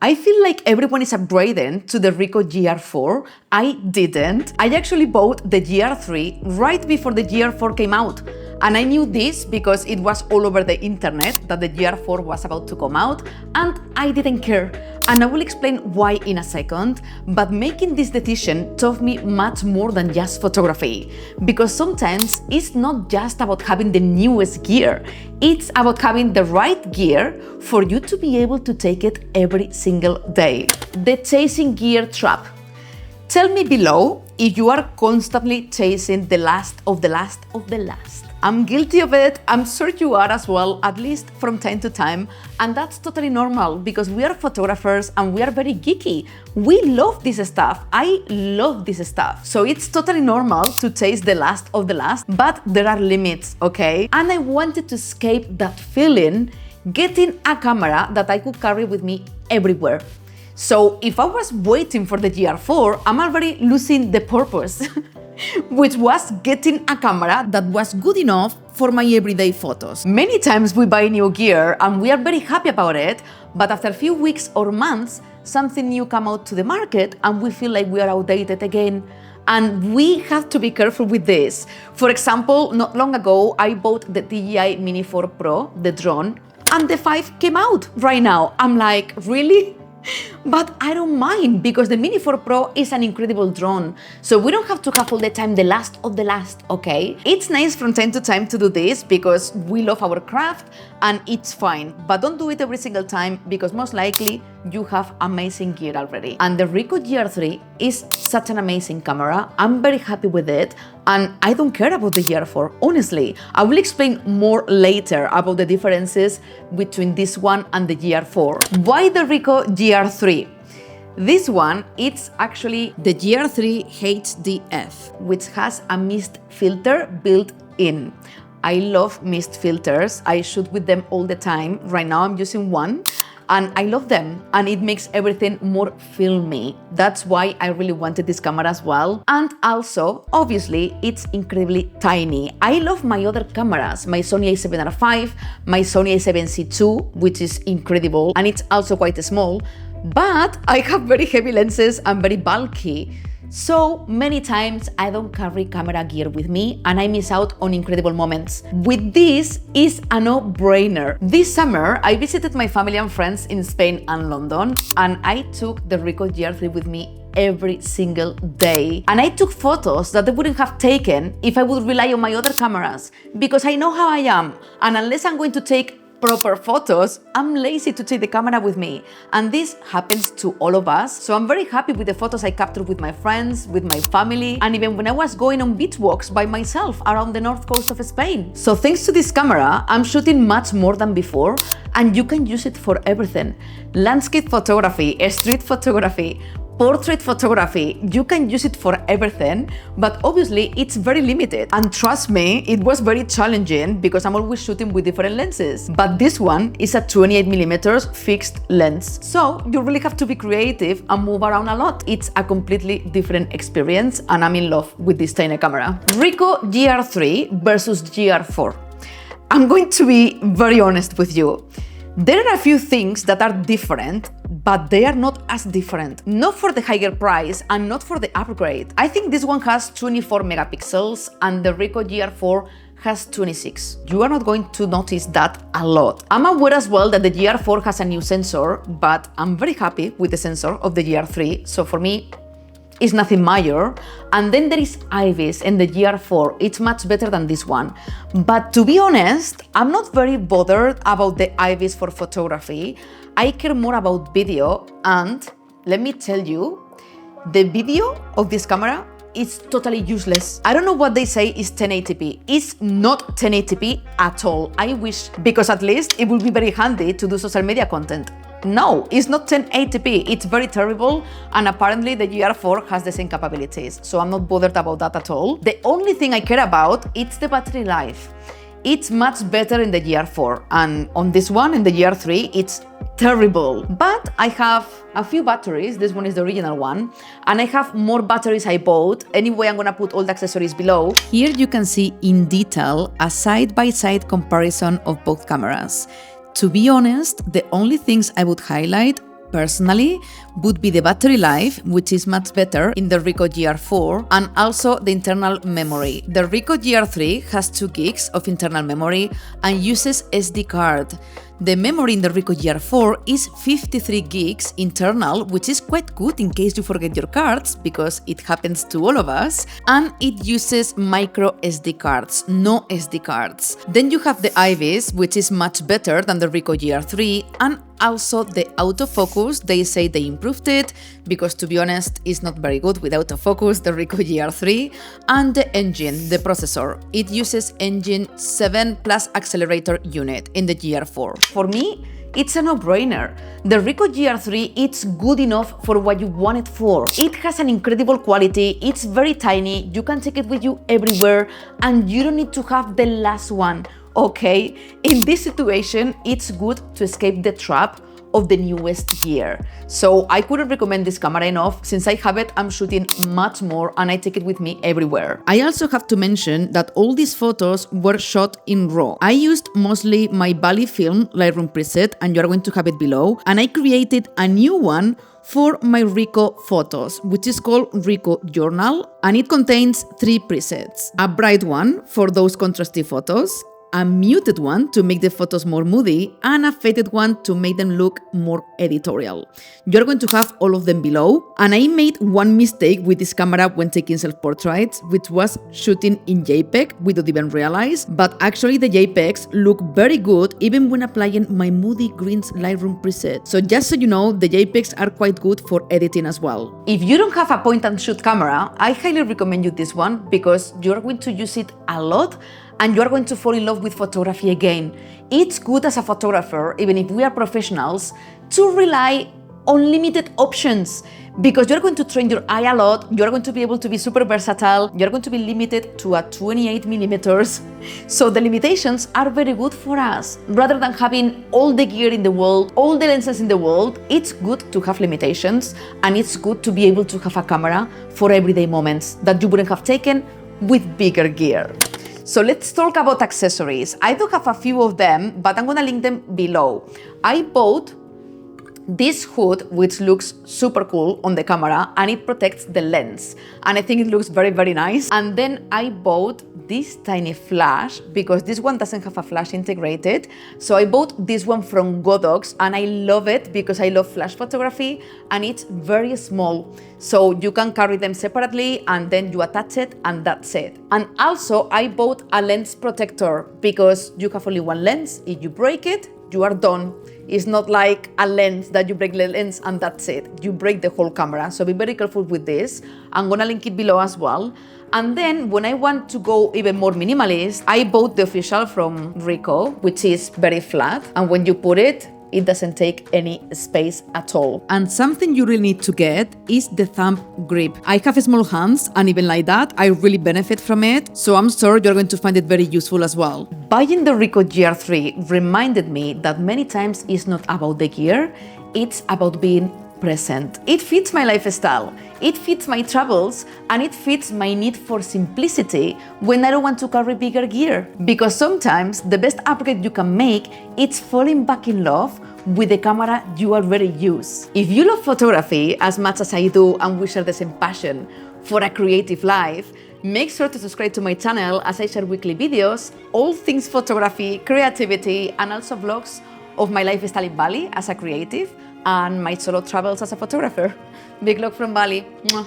I feel like everyone is upgrading to the Ricoh GR IV. I didn't. I actually bought the GR3 right before the GR4 came out. And I knew this because it was all over the internet that the GR4 was about to come out, and I didn't care. And I will explain why in a second, but making this decision taught me much more than just photography. Because sometimes it's not just about having the newest gear, it's about having the right gear for you to be able to take it every single day. The chasing gear trap. Tell me below if you are constantly chasing the last of the last of the last. I'm guilty of it, I'm sure you are as well, at least from time to time, and that's totally normal because we are photographers and we are very geeky. We love this stuff, I love this stuff. So it's totally normal to chase the last of the last, but there are limits, okay? And I wanted to escape that feeling, getting a camera that I could carry with me everywhere. So if I was waiting for the GR4, I'm already losing the purpose. Which was getting a camera that was good enough for my everyday photos. Many times we buy new gear and we are very happy about it, but after a few weeks or months, something new comes out to the market and we feel like we are outdated again. And we have to be careful with this. For example, not long ago, I bought the DJI Mini 4 Pro, the drone, and the 5 came out right now. I'm like, really? But I don't mind because the Mini 4 Pro is an incredible drone. So we don't have to have all the time the last of the last, okay? It's nice from time to time to do this because we love our craft and it's fine. But don't do it every single time because most likely you have amazing gear already. And the Ricoh GR III is such an amazing camera. I'm very happy with it and I don't care about the GR4, honestly. I will explain more later about the differences between this one and the GR4. Why the Ricoh GR III? This one, it's actually the GR3 HDF, which has a mist filter built in. I love mist filters. I shoot with them all the time. Right now I'm using one and I love them and it makes everything more filmy. That's why I really wanted this camera as well. And also, obviously, it's incredibly tiny. I love my other cameras, my Sony a7R5, my Sony a7C II, which is incredible and it's also quite small, but I have very heavy lenses and very bulky. So many times I don't carry camera gear with me and I miss out on incredible moments. With this, it's a no-brainer. This summer, I visited my family and friends in Spain and London and I took the Ricoh GR III with me every single day. And I took photos that I wouldn't have taken if I would rely on my other cameras because I know how I am and unless I'm going to take proper photos, I'm lazy to take the camera with me. And this happens to all of us. So I'm very happy with the photos I captured with my friends, with my family, and even when I was going on beach walks by myself around the north coast of Spain. So thanks to this camera, I'm shooting much more than before, and you can use it for everything. Landscape photography, street photography, portrait photography, you can use it for everything, but obviously it's very limited. And trust me, it was very challenging because I'm always shooting with different lenses. But this one is a 28mm fixed lens. So you really have to be creative and move around a lot. It's a completely different experience and I'm in love with this tiny camera. Ricoh GR III versus GR4. I'm going to be very honest with you. There are a few things that are different, but they are not as different. Not for the higher price and not for the upgrade. I think this one has 24 megapixels and the Ricoh GR4 has 26. You are not going to notice that a lot. I'm aware as well that the GR4 has a new sensor, but I'm very happy with the sensor of the GR3. So for me, it's nothing major. And then there is IBIS in the GR4. It's much better than this one. But to be honest, I'm not very bothered about the IBIS for photography. I care more about video, and let me tell you, the video of this camera is totally useless. I don't know what they say is 1080p. It's not 1080p at all. I wish, because at least it would be very handy to do social media content. No, it's not 1080p, it's very terrible, and apparently the GR4 has the same capabilities, so I'm not bothered about that at all. The only thing I care about is the battery life. It's much better in the GR4, and on this one, in the GR3, it's terrible. But I have a few batteries, this one is the original one, and I have more batteries I bought. Anyway, I'm gonna put all the accessories below. Here you can see in detail a side-by-side comparison of both cameras. To be honest, the only things I would highlight personally would be the battery life, which is much better in the Ricoh GR4, and also the internal memory. The Ricoh GR3 has 2 gigs of internal memory and uses SD card. The memory in the Ricoh GR4 is 53 gigs internal, which is quite good in case you forget your cards, because it happens to all of us, and it uses micro SD cards, no SD cards. Then you have the IBIS, which is much better than the Ricoh GR3, and also the autofocus. They say they improved it, because to be honest, it's not very good with autofocus, the Ricoh GR3, and the engine, the processor. It uses Engine 7 plus accelerator unit in the GR4. For me, it's a no-brainer. The Ricoh GR3, it's good enough for what you want it for. It has an incredible quality, it's very tiny, you can take it with you everywhere, and you don't need to have the last one, okay? In this situation, it's good to escape the trap of the newest gear. So I couldn't recommend this camera enough. Since I have it, I'm shooting much more and I take it with me everywhere. I also have to mention that all these photos were shot in RAW. I used mostly my Bali film Lightroom preset, and you're going to have it below, and I created a new one for my Ricoh photos, which is called Ricoh Journal, and it contains 3 presets. A bright one for those contrasty photos, a muted one to make the photos more moody, and a faded one to make them look more editorial. You're going to have all of them below, and I made one mistake with this camera when taking self-portraits, which was shooting in JPEG without even realize, but actually the JPEGs look very good even when applying my Moody Greens Lightroom preset. So just so you know, the JPEGs are quite good for editing as well. If you don't have a point-and-shoot camera, I highly recommend you this one, because you're going to use it a lot and you are going to fall in love with photography again. It's good as a photographer, even if we are professionals, to rely on limited options, because you're going to train your eye a lot, you're going to be able to be super versatile, you're going to be limited to a 28mm. So the limitations are very good for us. Rather than having all the gear in the world, all the lenses in the world, it's good to have limitations, and it's good to be able to have a camera for everyday moments that you wouldn't have taken with bigger gear. So let's talk about accessories. I do have a few of them, but I'm gonna link them below. I bought this hood, which looks super cool on the camera, and it protects the lens. And I think it looks very, very nice. And then I bought this tiny flash, because this one doesn't have a flash integrated. So I bought this one from Godox, and I love it because I love flash photography, and it's very small. So you can carry them separately, and then you attach it, and that's it. And also I bought a lens protector, because you have only one lens. If you break it, you are done. It's not like a lens that you break the lens and that's it. You break the whole camera. So be very careful with this. I'm gonna link it below as well. And then when I want to go even more minimalist, I bought the official from Ricoh, which is very flat. And when you put it, it doesn't take any space at all. And something you really need to get is the thumb grip. I have small hands, and even like that, I really benefit from it. So I'm sure you're going to find it very useful as well. Buying the Ricoh GR3 reminded me that many times it's not about the gear, it's about being present. It fits my lifestyle, it fits my travels, and it fits my need for simplicity when I don't want to carry bigger gear. Because sometimes the best upgrade you can make is falling back in love with the camera you already use. If you love photography as much as I do, and we share the same passion for a creative life, make sure to subscribe to my channel, as I share weekly videos, all things photography, creativity, and also vlogs of my lifestyle in Bali as a creative, and my solo travels as a photographer. Big love from Bali. Mwah.